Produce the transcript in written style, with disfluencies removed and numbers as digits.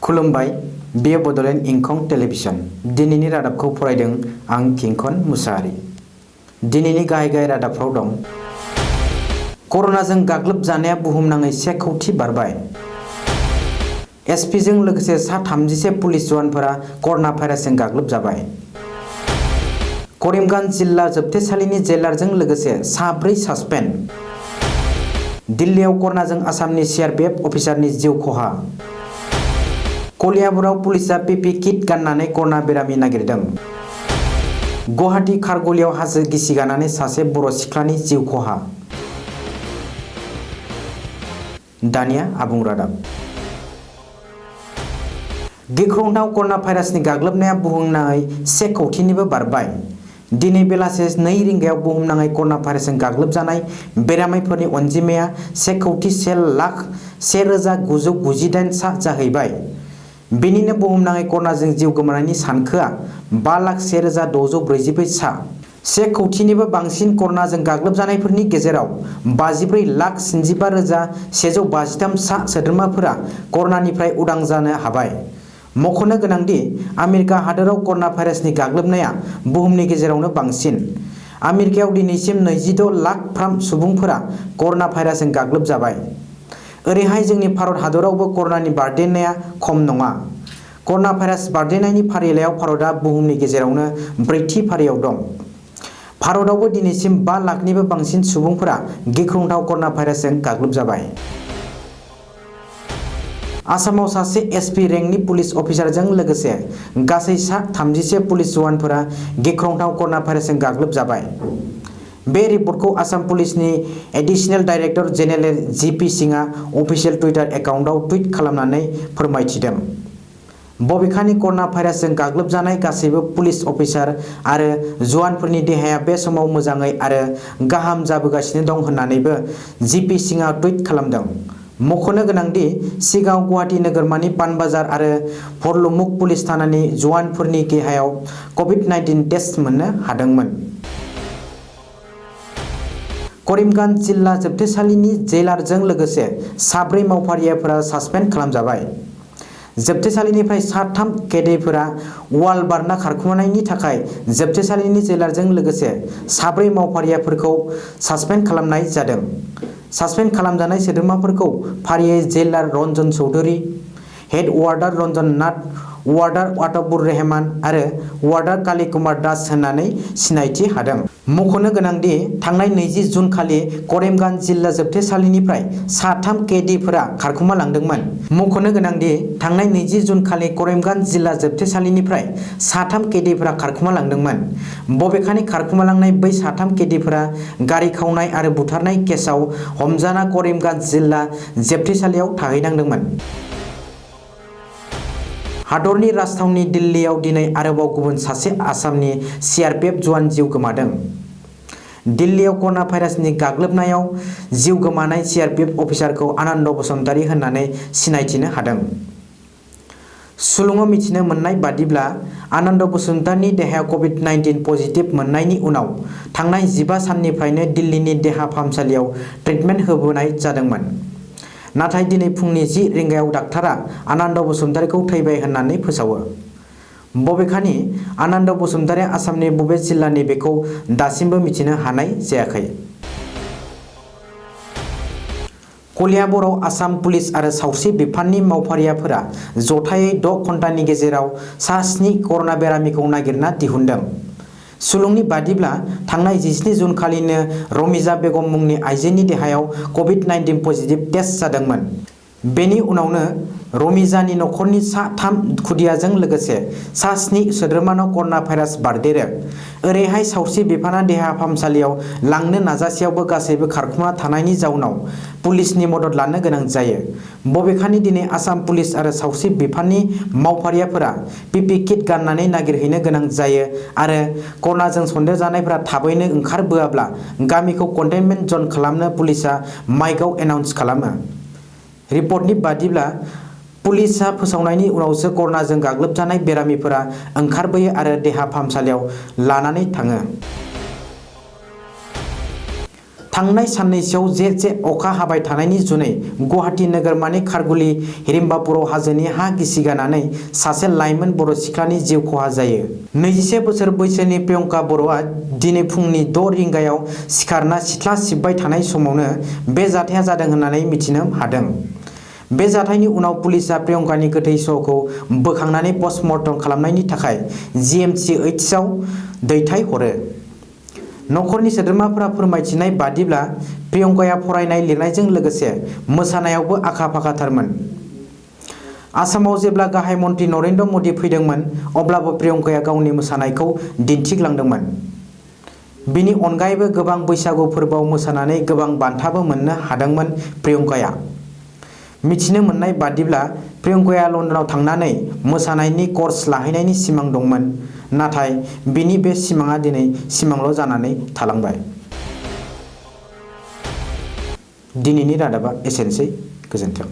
खुलुमबाय बेयो बडोलेण्ड इंखं टेलिभिजन दिनैनि रादाबखौ फरायदों आं किंखन मुसाहारि। दिनैनि गाहाय रादाबफ्राव दं कर'नाजों गाग्लोबजानाया बुहुमनाङै 1 कौटि बारबाय। एसपीजों लोगोसे सा 30 पुलिस जवानफोरा कर'ना भाइरासजों गाग्लोबजाबाय। करिमगंज जिल्ला जोबथेसालिनि जेलारजों लोगोसे सा 4 सासपेन्ड। दिल्लीयाव कर'नाजों आसामनि सीआरपीएफ अफिसारनि जिउ खहा। कलियाबराव पुलिसा पीपी किट गाननानै कर'ना बेरामि नागिरदों। गुवाहाटी खारगलियाव हाजो गिसिगानानै सासे बर' सिख्लानि जिउ खहा। दानिया आबुं रादाब। गिख्रंथाव कर'ना भाइरासनि गाग्लोबनाया बुहुमनाङै 1 कौटिनिबो बारबाय। दिनै बेलासे 2 रिंगायाव बुहुमनाङै कर'ना भाइरासजों गाग्लोबजानाय बेरामिफोरनि अनजिमाया 1 कौटि 1,01,998 सा जाहैबाय। बेनिनो बुहुमनाङै कर'नाजों जिउ गोमानायनि सानखोआ 5,01,644 सा। 1 कौटिनिबो बांसिन कर'नाजों गाग्लोबजानायफोरनि गेजेराव 54,95,153 सा सोद्रोमाफोरा कर'नानिफ्राय उदां जानो हाबाय। मख'नो गोनांदि आमेरिका हादोराव कर'ना भाइरासनि गाग्लोबनाया बुहुमनि गेजेरावनो बांसिन। आमेरिकायाव दिनैसिम 26 लाख फ्राम सुबुंफोरा कर'ना भाइरासजों गाग्लोबजाबाय। ओरैहाय जोंनि भारत हादरावबो कर'नानि बारदेरनाया खम नङा। कर'ना भाइरास बारदेरनायनि फारिलाइयाव भारतआ बुहुमनि गेजेरावनो 4थि फारियाव दं। भारतआवबो दिनैसिम 5 लाखनिबो बांसिन सुबुंफोरा गिख्रंथाव कर'ना भाइरासजों गाग्लोबजाबाय। आसामाव सासे एसपी रेंकनि पुलिस अफिसारजों लोगोसे गासै सा 30 पुलिस जवानफोरा गिख्रंथाव कर'ना भाइरासजों गाग्लोबजाबाय। बे रिपर्टखौ आसाम पुलिसनि एडिशनेल डाइरेक्टर जेनेरेल जीपी सिंहआ अफिसियेल टुइटार एकाउन्टआव टुइट खालामनानै फोरमायथिदों। बबेखानि कर'ना भाइरासजों गाग्लोबजानाय गासैबो पुलिस अफिसार आरो जवानफोरनि देहाया बे समाव मोजाङै आरो गाहाम जाबोगासिनो दं होननानैबो जीपी सिंहआ टुइट खालामदों। मख'नो गोनांदि सिगाङाव गुवाहाटी नोगोरमानि पानबाजार आरो भरलुमुख पुलिस थानानि जवानफोरनि देहायाव कभिड-19 टेस्ट मोननो हादोंमोन। करिमगंज जिल्ला जोबथेसालिनि जेलारजों लोगोसे सा 4 मावफारियाफोरा सासपेन्ड खालामजाबाय। जोबथेसालिनिफ्राय सा 3 कैदीफोरा वाल बारना खारखुमानायनि थाखाय जोबथेसालिनि जेलारजों लोगोसे सा 4 मावफारियाफोरखौ सासपेन्ड खालामनाय जादों। सासपेन्ड खालामजानाय सोद्रोमाफोरखौ फारियै जेलार रन्जन चौधुरी, हेड वार्डार रन्जन नाथ, वार्डार वाटबुर रहमान आरो वार्डार काली कुमार दास होननानै सिनायथि हादों। मख'नो गोनांदि थांनाय 20 जुन खालि करिमगंज जिल्ला जोबथेसालिनिफ्राय सा 3 कैदीफोरा खारखुमालांदोंमोन। मख'नो गोनांदि थांनाय 20 जुन खालि करिमगंज जिल्ला जोबथेसालिनिफ्राय सा 3 कैदीफोरा खारखुमालांदोंमोन। बबेखानि खारखुमालांनाय बै सा 3 कैदीफोरा गारि खावनाय आरो बुथारनाय केसआव हमजाना करिमगंज जिल्ला जोबथेसालियाव थाहैनांदोंमोन। हादरनि राजथावनि दिल्लीयाव दिनै आरोबाव गुबुन सासे आसामनि सीआरपीएफ जवान जिउ गोमादों। दिल्लीयाव कर'ना भाइरासनि गाग्लोबनायाव जिउ गोमानाय सीआरपीएफ अफिसारखौ आनन्द बसुमतारी होननानै सिनायथिनो हादों। सुलुङाव मिथिनो मोननाय बादिब्ला आनन्द बसुमतारीनि देहायाव कभिड-19 पजिटिभ मोननायनि उनाव थांनाय 15 साननिफ्रायनो दिल्लीनि देहा फाहामसालियाव ट्रिटमेन्ट होबोनाय जादोंमोन। नाथाय दिनै फुंनि 10 रिंगायाव डाक्टारा आनन्द बसुमतारीखौ थैबाय होननानै फोसावो। बबेखानि आनन्द बसुमतारीया आसामनि बबे जिल्लानि बेखौ दासिमबो मिथिनो हानाय जायाखै। कलियाबराव आसाम पुलिस आरो सावस्रि बिफाननि मावफारियाफोरा जथायै 6 घन्टानि गेजेराव सा 7 कर'ना बेरामिखौ नागिरना दिहुनदों। सुलुंनि बादिब्ला थांनाय 17 जुन खालिनो रमिजा बेगम मुंनि आइजोनि देहायाव कभिड-19 पजिटिभ टेस्ट जादोंमोन। बेनि उनावनो रमिजानि नखरनि सा 3 खुदियाजों लोगोसे सा 7 सोद्रोमानाव कर'ना भाइरास बारदेरो। ओरैहाय सावस्रि बिफाना देहा फाहामसालियाव लांनो नाजासेयावबो गासैबो खारखुमा थानायनि जाउनाव पुलिसनि मदद लानो गोनां जायो। बबेखानि दिनै आसाम पुलिस आरो सावस्रि बिफाननि मावफारियाफोरा पीपी किट गाननानै नागिरहैनो गोनां जायो आरो कर'नाजों सन्देरजानायफोरा थाबैनो ओंखारबोआब्ला गामिखौ कन्टेनमेन्ट जन खालामनो पुलिसआ माइकआव एनाउन्स खालामो। रिपर्टनि बादिब्ला पुलिसआ फोसावनायनि उनावसो कर'नाजों गाग्लोबजानाय बेरामिफोरा ओंखारबोयो आरो देहा फाहामसालियाव लानानै थाङो। थांनाय साननैसोआव जे अखा हाबाय थानायनि जुनै गुवाहाटी नोगोरमानि खारगुली हिरिम्बापुराव हाजोनि हा गिसिगानानै सासे लाइमोन बर' सिख्लानि जिउ खहा जायो। 21 बोसोर बैसोनि प्रियंका बर'आ दिनै फुंनि 6 रिंगायाव सिखारना सिथ्ला सिबबाय थानाय समावनो बे जाथाया जादों होननानै मिथिनो हादों। बे जाथायनि उनाव पुलिसआ प्रियंकानि गोथै सहखौ बोखांनानै पस्टमर्टम खालामनायनि थाखाय GMCHआव दैथायहरो। नखरनि सोद्रोमाफोरा फोरमायथिनाय बादिब्ला प्रियंकाया फरायनाय लिरनायजों लोगोसे मोसानायावबो आखा-फाखाथारमोन। आसामाव जेब्ला गाहाय मन्त्रि नरेन्द्र मदि फैदोंमोन अब्लाबो प्रियंकाया गावनि मोसानायखौ दिन्थिग्लांदोंमोन। बिनि अनगायैबो गोबां बैसागु फोरबोआव मोसानानै गोबां बान्थाबो मोननो हादोंमोन प्रियंकाया। मिथिनो मोननाय बादिब्ला प्रियंकाया लन्दनाव थांनानै मोसानायनि कर्स लाहैनायनि सिमां दंमोन। नाथाय बिनि बे सिमाङा दिनै सिमांल' जानानै थालांबाय। दिनैनि रादाबा एसेनोसै। गोजोन्थों।